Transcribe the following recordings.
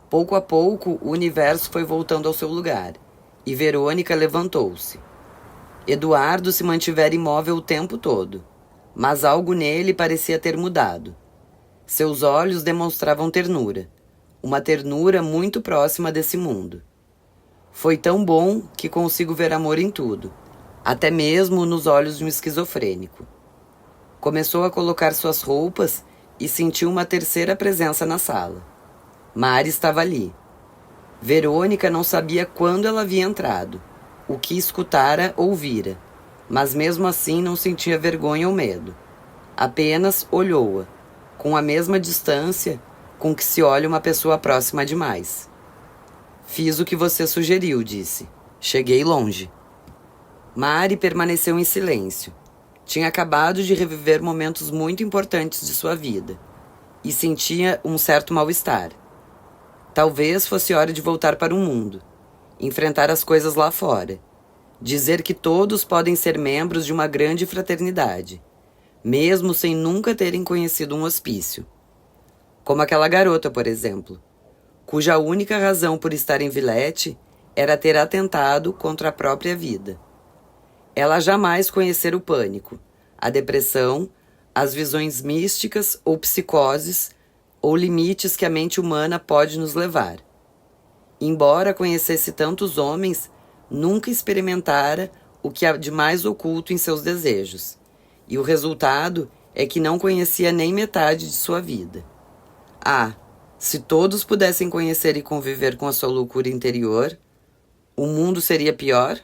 Pouco a pouco, o universo foi voltando ao seu lugar, e Verônica levantou-se. Eduardo se mantivera imóvel o tempo todo, mas algo nele parecia ter mudado. Seus olhos demonstravam ternura, uma ternura muito próxima desse mundo. Foi tão bom que consigo ver amor em tudo, até mesmo nos olhos de um esquizofrênico. Começou a colocar suas roupas e sentiu uma terceira presença na sala. Mari estava ali. Verônica não sabia quando ela havia entrado, o que escutara ou vira, mas mesmo assim não sentia vergonha ou medo. Apenas olhou-a, com a mesma distância com que se olha uma pessoa próxima demais. Fiz o que você sugeriu, disse. Cheguei longe. Mari permaneceu em silêncio. Tinha acabado de reviver momentos muito importantes de sua vida e sentia um certo mal-estar. Talvez fosse hora de voltar para o mundo, enfrentar as coisas lá fora, dizer que todos podem ser membros de uma grande fraternidade, mesmo sem nunca terem conhecido um hospício. Como aquela garota, por exemplo, cuja única razão por estar em Villette era ter atentado contra a própria vida. Ela jamais conhecera o pânico, a depressão, as visões místicas ou psicoses ou limites que a mente humana pode nos levar. Embora conhecesse tantos homens, nunca experimentara o que há de mais oculto em seus desejos, e o resultado é que não conhecia nem metade de sua vida. Ah, se todos pudessem conhecer e conviver com a sua loucura interior, o mundo seria pior?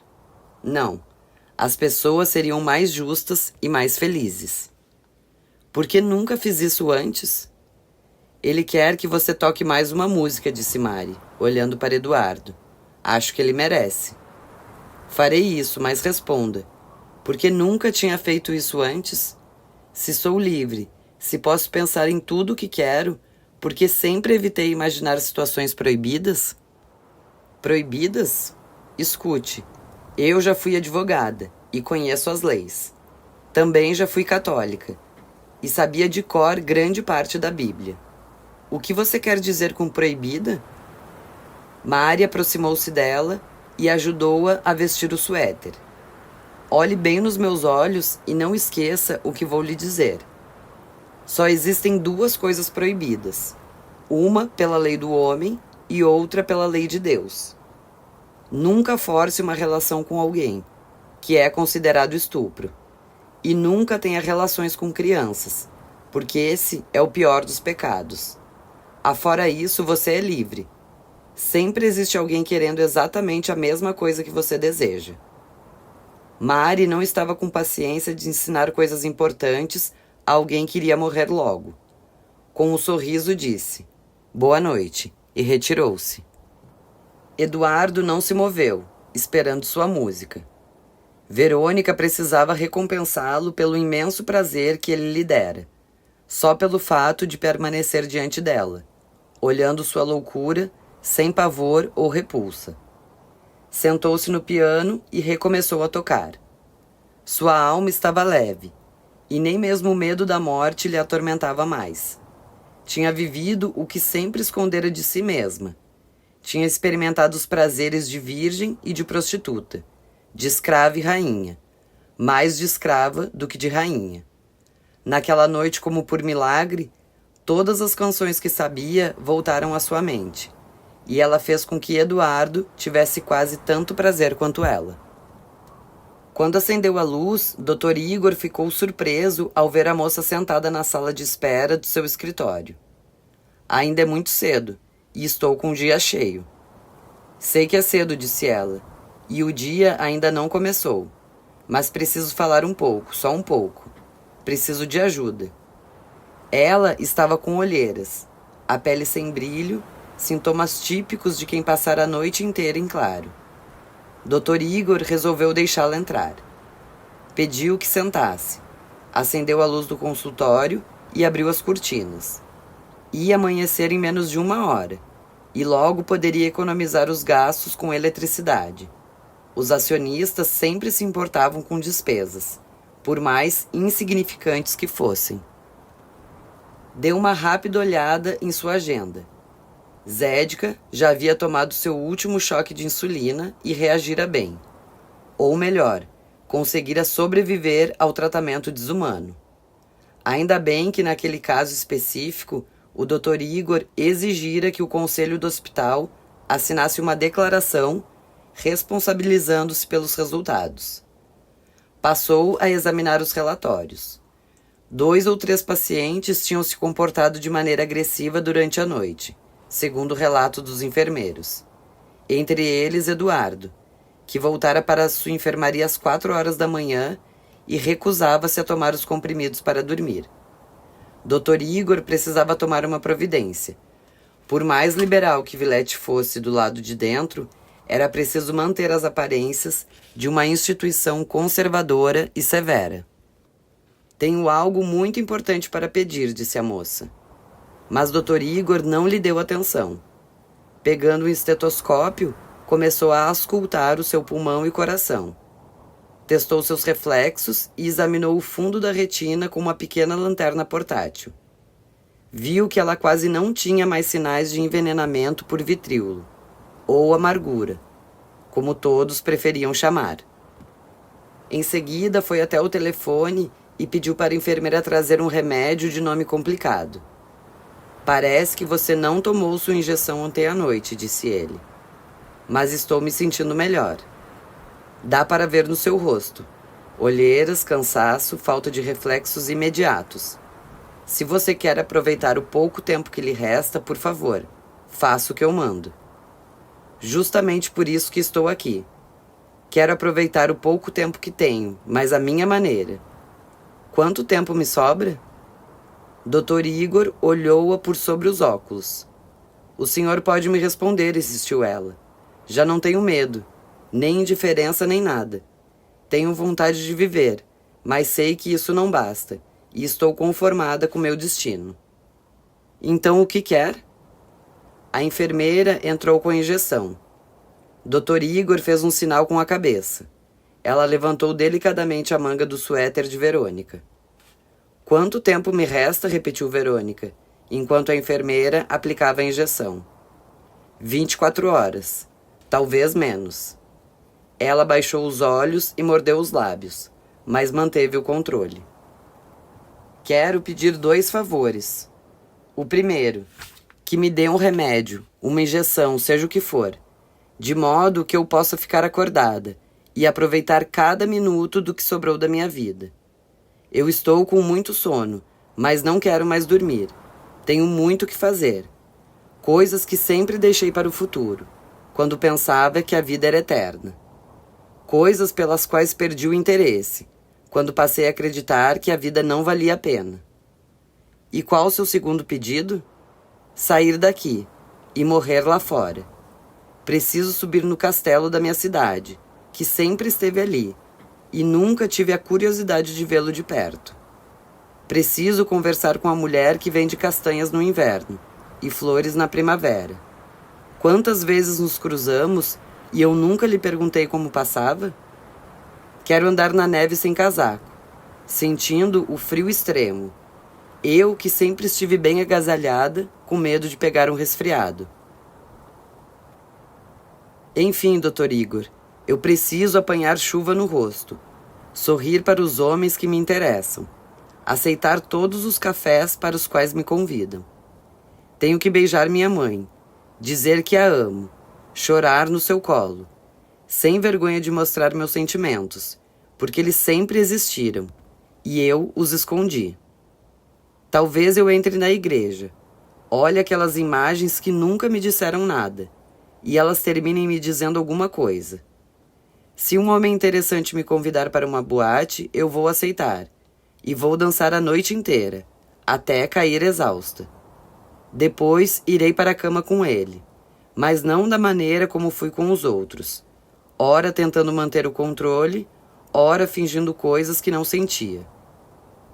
Não. As pessoas seriam mais justas e mais felizes. Por que nunca fiz isso antes? Ele quer que você toque mais uma música, disse Mari, olhando para Eduardo. Acho que ele merece. Farei isso, mas responda. Por que nunca tinha feito isso antes? Se sou livre, se posso pensar em tudo o que quero, por que sempre evitei imaginar situações proibidas? Proibidas? Escute, eu já fui advogada e conheço as leis. Também já fui católica e sabia de cor grande parte da Bíblia. O que você quer dizer com proibida? Mari aproximou-se dela e ajudou-a a vestir o suéter. Olhe bem nos meus olhos e não esqueça o que vou lhe dizer. Só existem duas coisas proibidas. Uma pela lei do homem e outra pela lei de Deus. Nunca force uma relação com alguém, que é considerado estupro. E nunca tenha relações com crianças, porque esse é o pior dos pecados. Afora isso, você é livre. Sempre existe alguém querendo exatamente a mesma coisa que você deseja. Mari não estava com paciência de ensinar coisas importantes a alguém que iria morrer logo. Com um sorriso disse, boa noite, e retirou-se. Eduardo não se moveu, esperando sua música. Verônica precisava recompensá-lo pelo imenso prazer que ele lhe dera, só pelo fato de permanecer diante dela, olhando sua loucura, sem pavor ou repulsa. Sentou-se no piano e recomeçou a tocar. Sua alma estava leve, e nem mesmo o medo da morte lhe atormentava mais. Tinha vivido o que sempre escondera de si mesma. Tinha experimentado os prazeres de virgem e de prostituta, de escrava e rainha, mais de escrava do que de rainha. Naquela noite, como por milagre, todas as canções que sabia voltaram à sua mente, e ela fez com que Eduardo tivesse quase tanto prazer quanto ela. Quando acendeu a luz, Dr. Igor ficou surpreso ao ver a moça sentada na sala de espera do seu escritório. Ainda é muito cedo, e estou com o dia cheio. Sei que é cedo, disse ela, e o dia ainda não começou, mas preciso falar um pouco, só um pouco. Preciso de ajuda. Ela estava com olheiras, a pele sem brilho, sintomas típicos de quem passara a noite inteira em claro. Dr. Igor resolveu deixá-la entrar. Pediu que sentasse, acendeu a luz do consultório e abriu as cortinas. Ia amanhecer em menos de 1 hora, e logo poderia economizar os gastos com eletricidade. Os acionistas sempre se importavam com despesas, por mais insignificantes que fossem. Deu uma rápida olhada em sua agenda. Zédica já havia tomado seu último choque de insulina e reagira bem. Ou melhor, conseguira sobreviver ao tratamento desumano. Ainda bem que naquele caso específico, o Dr. Igor exigira que o conselho do hospital assinasse uma declaração responsabilizando-se pelos resultados. Passou a examinar os relatórios. 2 ou 3 pacientes tinham se comportado de maneira agressiva durante a noite, segundo o relato dos enfermeiros. Entre eles, Eduardo, que voltara para sua enfermaria às 4 horas da manhã e recusava-se a tomar os comprimidos para dormir. Dr. Igor precisava tomar uma providência. Por mais liberal que Villette fosse do lado de dentro, era preciso manter as aparências de uma instituição conservadora e severa. Tenho algo muito importante para pedir, disse a moça. Mas Dr. Igor não lhe deu atenção. Pegando um estetoscópio, começou a auscultar o seu pulmão e coração. Testou seus reflexos e examinou o fundo da retina com uma pequena lanterna portátil. Viu que ela quase não tinha mais sinais de envenenamento por vitriolo, ou amargura, como todos preferiam chamar. Em seguida, foi até o telefone e pediu para a enfermeira trazer um remédio de nome complicado. Parece que você não tomou sua injeção ontem à noite, disse ele. Mas estou me sentindo melhor. Dá para ver no seu rosto. Olheiras, cansaço, falta de reflexos imediatos. Se você quer aproveitar o pouco tempo que lhe resta, por favor, faça o que eu mando. Justamente por isso que estou aqui. Quero aproveitar o pouco tempo que tenho, mas à minha maneira. Quanto tempo me sobra? Dr. Igor olhou-a por sobre os óculos. O senhor pode me responder, insistiu ela. Já não tenho medo, nem indiferença nem nada. Tenho vontade de viver, mas sei que isso não basta, e estou conformada com meu destino. Então o que quer? A enfermeira entrou com a injeção. Dr. Igor fez um sinal com a cabeça. Ela levantou delicadamente a manga do suéter de Verônica. Quanto tempo me resta? Repetiu Verônica, enquanto a enfermeira aplicava a injeção. 24 horas, talvez menos. Ela baixou os olhos e mordeu os lábios, mas manteve o controle. Quero pedir 2 favores. O primeiro, que me dê um remédio, uma injeção, seja o que for, de modo que eu possa ficar acordada e aproveitar cada minuto do que sobrou da minha vida. Eu estou com muito sono, mas não quero mais dormir. Tenho muito o que fazer. Coisas que sempre deixei para o futuro, quando pensava que a vida era eterna. Coisas pelas quais perdi o interesse, quando passei a acreditar que a vida não valia a pena. E qual o seu segundo pedido? Sair daqui e morrer lá fora. Preciso subir no castelo da minha cidade, que sempre esteve ali, e nunca tive a curiosidade de vê-lo de perto. Preciso conversar com a mulher que vende castanhas no inverno e flores na primavera. Quantas vezes nos cruzamos e eu nunca lhe perguntei como passava? Quero andar na neve sem casaco, sentindo o frio extremo. Eu que sempre estive bem agasalhada, com medo de pegar um resfriado. Enfim, Dr. Igor, eu preciso apanhar chuva no rosto, sorrir para os homens que me interessam, aceitar todos os cafés para os quais me convidam. Tenho que beijar minha mãe, dizer que a amo, chorar no seu colo, sem vergonha de mostrar meus sentimentos, porque eles sempre existiram, e eu os escondi. Talvez eu entre na igreja, olhe aquelas imagens que nunca me disseram nada, e elas terminem me dizendo alguma coisa. Se um homem interessante me convidar para uma boate, eu vou aceitar, e vou dançar a noite inteira, até cair exausta. Depois irei para a cama com ele, mas não da maneira como fui com os outros, ora tentando manter o controle, ora fingindo coisas que não sentia.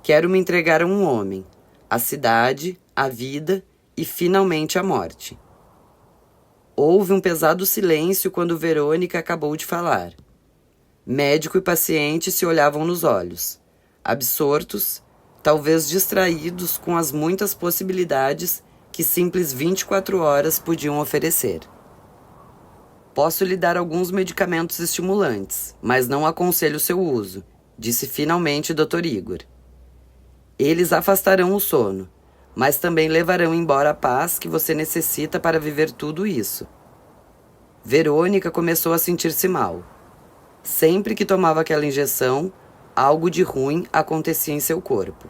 Quero me entregar a um homem, a cidade, a vida e finalmente a morte. Houve um pesado silêncio quando Verônica acabou de falar. Médico e paciente se olhavam nos olhos, absortos, talvez distraídos com as muitas possibilidades que simples 24 horas podiam oferecer. Posso lhe dar alguns medicamentos estimulantes, mas não aconselho seu uso, disse finalmente Dr. Igor. Eles afastarão o sono, mas também levarão embora a paz que você necessita para viver tudo isso. Verônica começou a sentir-se mal. Sempre que tomava aquela injeção, algo de ruim acontecia em seu corpo.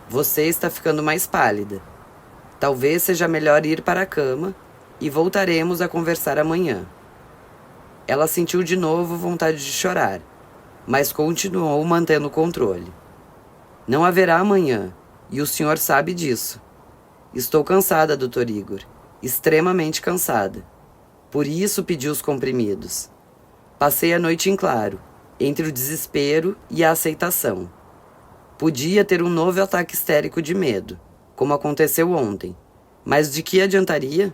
Você está ficando mais pálida. Talvez seja melhor ir para a cama e voltaremos a conversar amanhã. Ela sentiu de novo vontade de chorar, mas continuou mantendo o controle. Não haverá amanhã, e o senhor sabe disso. Estou cansada, Dr. Igor, extremamente cansada. Por isso pedi os comprimidos. Passei a noite em claro, entre o desespero e a aceitação. Podia ter um novo ataque histérico de medo, como aconteceu ontem. Mas de que adiantaria?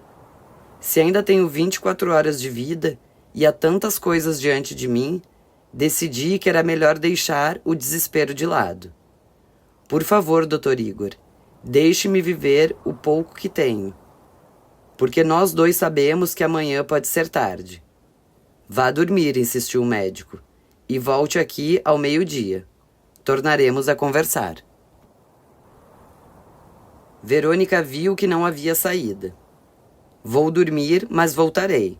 Se ainda tenho 24 horas de vida e há tantas coisas diante de mim, decidi que era melhor deixar o desespero de lado. Por favor, Dr. Igor, deixe-me viver o pouco que tenho. Porque nós dois sabemos que amanhã pode ser tarde. Vá dormir, insistiu o médico, e volte aqui ao meio-dia. Tornaremos a conversar. Verônica viu que não havia saída. Vou dormir, mas voltarei.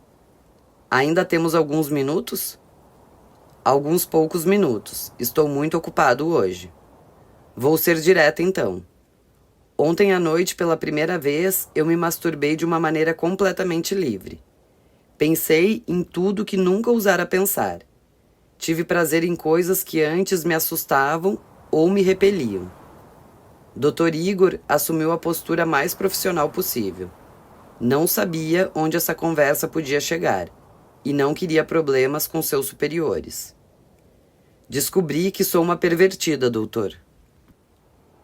Ainda temos alguns minutos? Alguns poucos minutos. Estou muito ocupado hoje. Vou ser direta então. Ontem à noite, pela primeira vez, eu me masturbei de uma maneira completamente livre. Pensei em tudo que nunca ousara pensar. Tive prazer em coisas que antes me assustavam ou me repeliam. Dr. Igor assumiu a postura mais profissional possível. Não sabia onde essa conversa podia chegar e não queria problemas com seus superiores. Descobri que sou uma pervertida, doutor.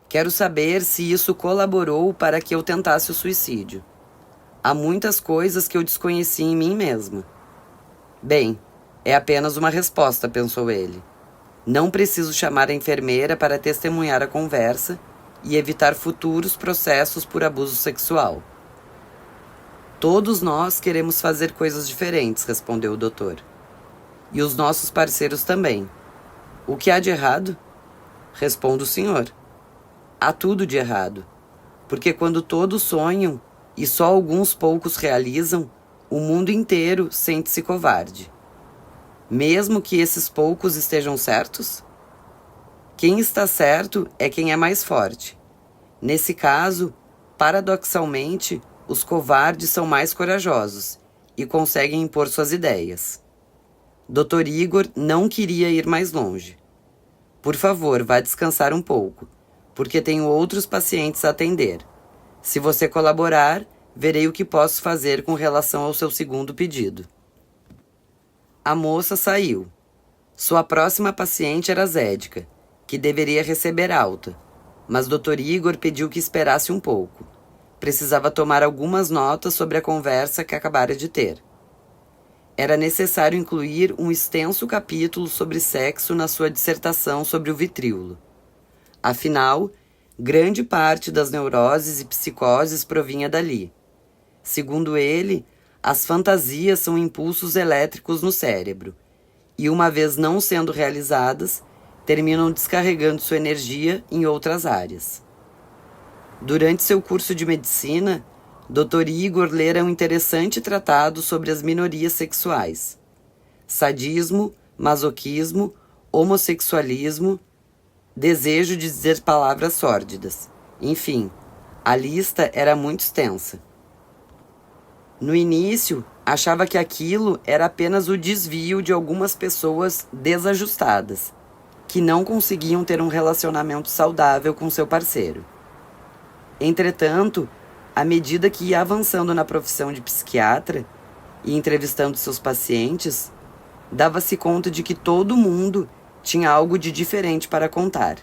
Quero saber se isso colaborou para que eu tentasse o suicídio. Há muitas coisas que eu desconheci em mim mesma. Bem, é apenas uma resposta, pensou ele. Não preciso chamar a enfermeira para testemunhar a conversa e evitar futuros processos por abuso sexual. Todos nós queremos fazer coisas diferentes, respondeu o doutor. E os nossos parceiros também. O que há de errado? Responde o senhor. Há tudo de errado. Porque quando todos sonham e só alguns poucos realizam, o mundo inteiro sente-se covarde. Mesmo que esses poucos estejam certos? Quem está certo é quem é mais forte. Nesse caso, paradoxalmente, os covardes são mais corajosos e conseguem impor suas ideias. Dr. Igor não queria ir mais longe. Por favor, vá descansar um pouco, porque tenho outros pacientes a atender. Se você colaborar, verei o que posso fazer com relação ao seu segundo pedido. A moça saiu. Sua próxima paciente era Zédica, que deveria receber alta, mas Dr. Igor pediu que esperasse um pouco. Precisava tomar algumas notas sobre a conversa que acabara de ter. Era necessário incluir um extenso capítulo sobre sexo na sua dissertação sobre o vitríolo. Afinal, grande parte das neuroses e psicoses provinha dali. Segundo ele, as fantasias são impulsos elétricos no cérebro, e uma vez não sendo realizadas, terminam descarregando sua energia em outras áreas. Durante seu curso de medicina, Dr. Igor lera um interessante tratado sobre as minorias sexuais. Sadismo, masoquismo, homossexualismo, desejo de dizer palavras sórdidas. Enfim, a lista era muito extensa. No início, achava que aquilo era apenas o desvio de algumas pessoas desajustadas, que não conseguiam ter um relacionamento saudável com seu parceiro. Entretanto, à medida que ia avançando na profissão de psiquiatra e entrevistando seus pacientes, dava-se conta de que todo mundo tinha algo de diferente para contar.